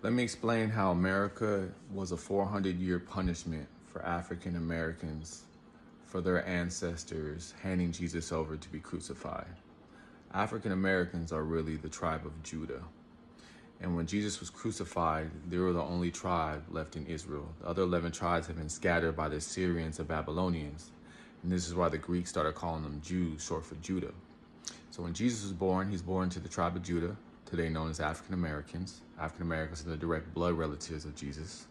Let me explain how America was a 400-year punishment for African Americans for their ancestors handing Jesus over to be crucified. African Americans are really the tribe of Judah. And when Jesus was crucified, they were the only tribe left in Israel. The other 11 tribes had been scattered by the Assyrians and Babylonians. And this is why the Greeks started calling them Jews, short for Judah. So when Jesus was born, he's born to the tribe of Judah, today known as African Americans. African Americans are the direct blood relatives of Jesus.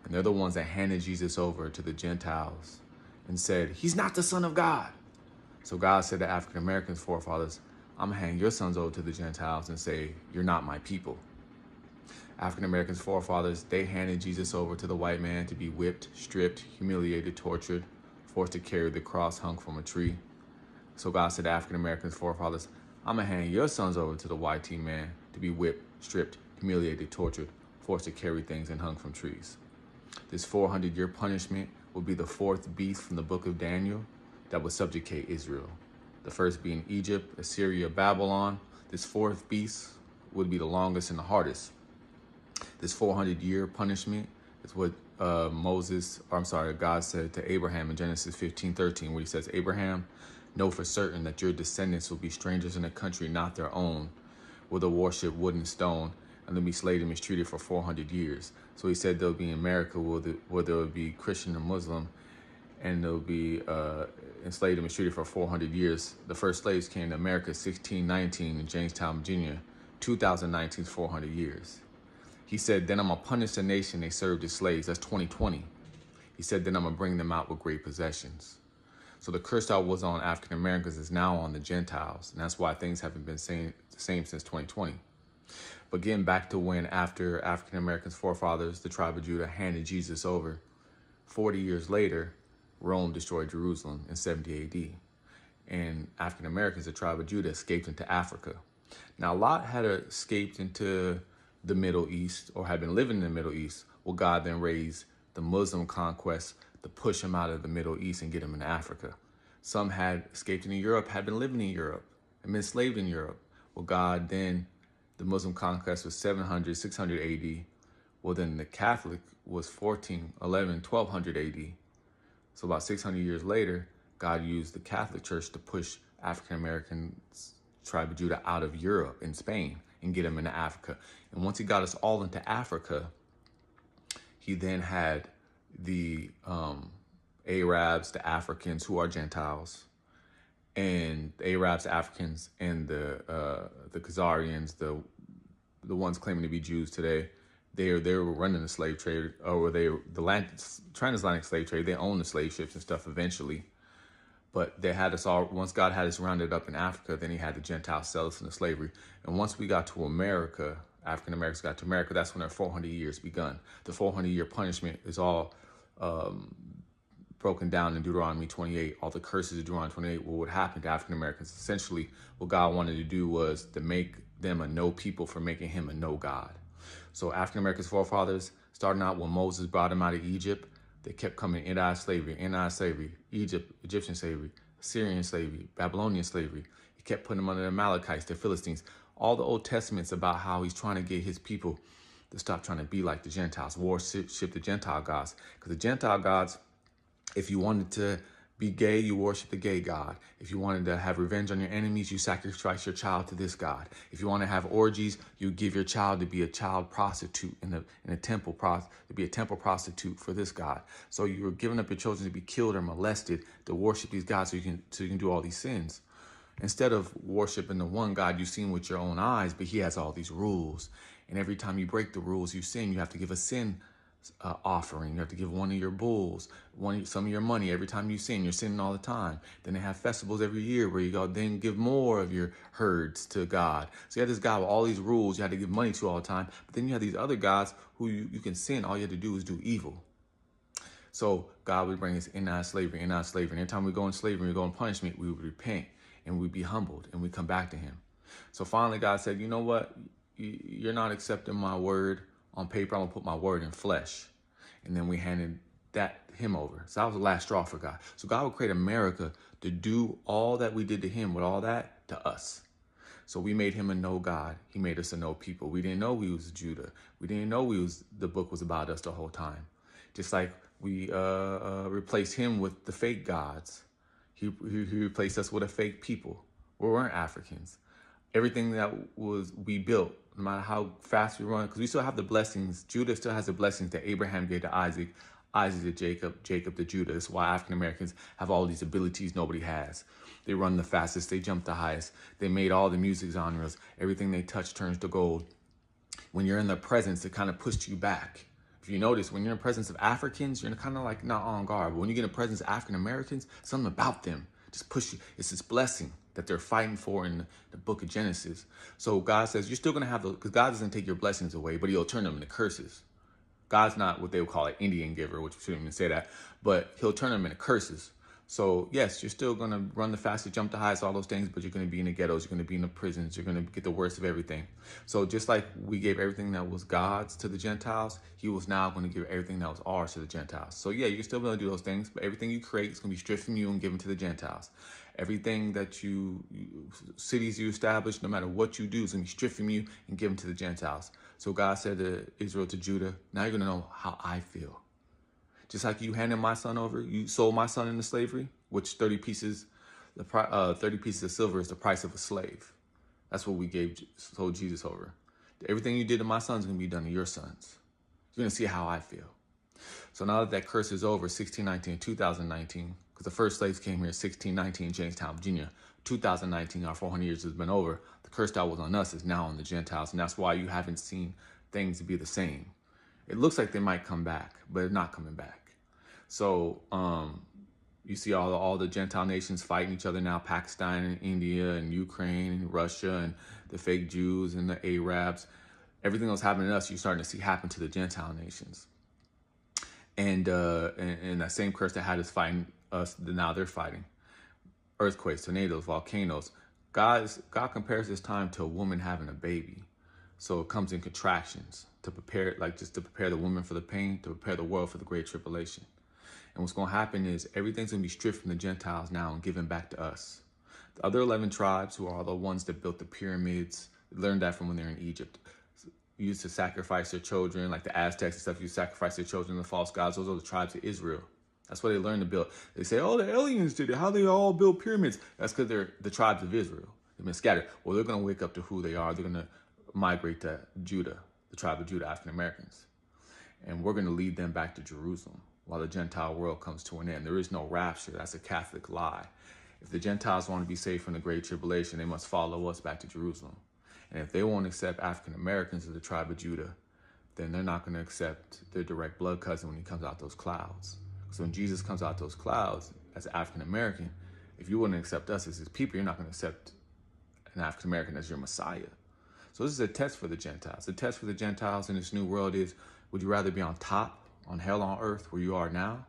And they're the ones that handed Jesus over to the Gentiles and said, he's not the Son of God. So God said to African Americans' forefathers, I'm going to hand your sons over to the Gentiles and say, you're not my people. African Americans' forefathers, they handed Jesus over to the white man to be whipped, stripped, humiliated, tortured, forced to carry the cross hung from a tree. So God said to African Americans' forefathers, I'm going to hand your sons over to the white man to be whipped, stripped, humiliated, tortured, forced to carry things and hung from trees. This 400-year punishment will be the fourth beast from the book of Daniel that would subjugate Israel. The first being Egypt, Assyria, Babylon. This fourth beast would be the longest and the hardest. This 400-year punishment is what God said to Abraham in Genesis 15:13, where he says, Abraham, know for certain that your descendants will be strangers in a country not their own, where they worship wood and stone, and they'll be slaved and mistreated for 400 years. So he said they'll be in America where there will be Christian and Muslim, and they'll be enslaved and mistreated for 400 years. The first slaves came to America 1619 in Jamestown, Virginia. 2019 is 400 years. He said, then I'm going to punish the nation they served as slaves. That's 2020. He said, then I'm going to bring them out with great possessions. So the curse that was on African Americans is now on the Gentiles. And that's why things haven't been the same since 2020. But getting back to when after African Americans' forefathers, the tribe of Judah, handed Jesus over, 40 years later, Rome destroyed Jerusalem in 70 AD. And African Americans, the tribe of Judah, escaped into Africa. Now, Lot had escaped into the Middle East, or had been living in the Middle East. Well, God then raised the Muslim conquest to push him out of the Middle East and get him into Africa. Some had escaped into Europe, had been living in Europe, and been enslaved in Europe. Well, God then, the Muslim conquest was 700, 600 AD. Well, then the Catholic was 1200 AD. So about 600 years later, God used the Catholic Church to push African Americans, tribe of Judah, out of Europe and Spain and get them into Africa. And once he got us all into Africa, he then had the Arabs, the Africans, who are Gentiles, and the Arabs, the and the Khazarians, the ones claiming to be Jews today. They were running the slave trade, or the transatlantic slave trade. They owned the slave ships and stuff eventually. But they had us all, once God had us rounded up in Africa, then he had the Gentiles sell us into slavery. And once we got to America, African Americans got to America, that's when our 400 years begun. The 400-year punishment is all broken down in Dueteronomy 28. All the curses of Deuteronomy 28, what would happen to African Americans. Essentially, what God wanted to do was to make them a no people for making him a no God. So African Americans' forefathers, starting out when Moses brought them out of Egypt, they kept coming in and out of slavery, Egypt, Egyptian slavery, Assyrian slavery, Babylonian slavery. He kept putting them under the Amalekites, the Philistines. All the Old Testaments about how he's trying to get his people to stop trying to be like the Gentiles, worship the Gentile gods. Because the Gentile gods, if you wanted to be gay, you worship the gay god. If you wanted to have revenge on your enemies, you sacrifice your child to this god. If you want to have orgies, you give your child to be a child prostitute in a temple, to be a temple prostitute for this god. So you were giving up your children to be killed or molested to worship these gods so you can do all these sins. Instead of worshiping the one God you've seen with your own eyes, but he has all these rules. And every time you break the rules, you sin, you have to give a sin offering. You have to give one of your bulls, some of your money every time you sin. You're sinning all the time. Then they have festivals every year where you go then give more of your herds to God. So you have this God with all these rules you had to give money to all the time. But then you have these other gods who you can sin. All you have to do is do evil. So God would bring us in and out of slavery, in and out of slavery. And every time we go in slavery, we go in punishment, we would repent and we'd be humbled and we'd come back to him. So finally God said, you know what? You're not accepting my word on paper. I'm gonna put my word in flesh. And then we handed him over. So that was the last straw for God. So God would create America to do all that we did to him with all that to us. So we made him a no God. He made us a no people. We didn't know we was Judah. We didn't know the book was about us the whole time. Just like we replaced him with the fake gods. He replaced us with a fake people. We weren't Africans. Everything that we built, no matter how fast we run, because we still have the blessings. Judah still has the blessings that Abraham gave to Isaac, Isaac to Jacob, Jacob to Judah. That's why African Americans have all these abilities nobody has. They run the fastest, they jump the highest. They made all the music genres. Everything they touch turns to gold. When you're in their presence, it kind of pushed you back. If you notice, when you're in the presence of Africans, you're kind of like not on guard. But when you get in the presence of African Americans, something about them just push you. It's this blessing that they're fighting for in the book of Genesis. So God says you're still going to have those, because God doesn't take your blessings away, but he'll turn them into curses. God's not what they would call an Indian giver, which we shouldn't even say that, but he'll turn them into curses. So yes, you're still going to run the fastest, jump the highest, all those things, but you're going to be in the ghettos, you're going to be in the prisons, you're going to get the worst of everything. So just like we gave everything that was God's to the Gentiles, he was now going to give everything that was ours to the Gentiles. So yeah, you're still going to do those things, but everything you create is going to be stripped from you and given to the Gentiles. Everything that cities you establish, no matter what you do, is going to be stripped from you and given to the Gentiles. So God said to Israel, to Judah, now you're going to know how I feel. Just like you handed my son over, you sold my son into slavery, which 30 pieces of silver is the price of a slave. That's what we sold Jesus over. Everything you did to my son is going to be done to your sons. You're going to see how I feel. So now that curse is over, 1619, 2019, because the first slaves came here in 1619, Jamestown, Virginia. 2019, our 400 years has been over. The curse that was on us is now on the Gentiles, and that's why you haven't seen things be the same. It looks like they might come back, but they're not coming back. So you see all the Gentile nations fighting each other now, Pakistan and India and Ukraine and Russia and the fake Jews and the Arabs. Everything that's happening to us, you're starting to see happen to the Gentile nations. And that same curse that had us fighting us, now they're fighting. Earthquakes, tornadoes, volcanoes. God compares this time to a woman having a baby. So it comes in contractions to prepare, to prepare the woman for the pain, to prepare the world for the great tribulation. And what's going to happen is everything's going to be stripped from the Gentiles now and given back to us. The other 11 tribes, who are the ones that built the pyramids, learned that from when they're in Egypt. Used to sacrifice their children, like the Aztecs and stuff, used to sacrifice their children to false gods. Those are the tribes of Israel. That's what they learned to build. They say, oh, the aliens did it. How they all build pyramids? That's because they're the tribes of Israel. They've been scattered. Well, they're going to wake up to who they are. They're going to migrate to Judah, the tribe of Judah, African Americans. And we're going to lead them back to Jerusalem while the Gentile world comes to an end. There is no rapture. That's a Catholic lie. If the Gentiles want to be saved from the great tribulation, they must follow us back to Jerusalem. And if they won't accept African Americans as the tribe of Judah, then they're not going to accept their direct blood cousin when he comes out those clouds. So when Jesus comes out those clouds as an African American, if you wouldn't accept us as his people, you're not going to accept an African American as your Messiah. So this is a test for the Gentiles. The test for the Gentiles in this new world is, would you rather be on top, on hell on earth where you are now,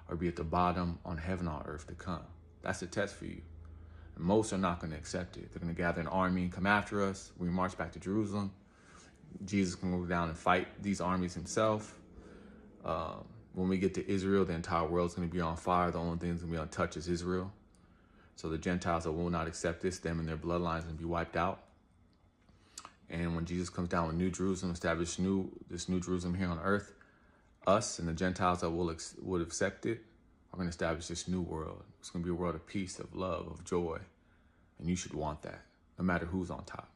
or be at the bottom on heaven on earth to come? That's the test for you. And most are not going to accept it. They're going to gather an army and come after us. We march back to Jerusalem. Jesus can go down and fight these armies himself. When we get to Israel, the entire world's going to be on fire. The only thing that's going to be untouched is Israel. So the Gentiles that will not accept this, them and their bloodlines, will be wiped out. And when Jesus comes down with New Jerusalem, establish this New Jerusalem here on earth, us and the Gentiles that would accept it are going to establish this new world. It's going to be a world of peace, of love, of joy. And you should want that, no matter who's on top.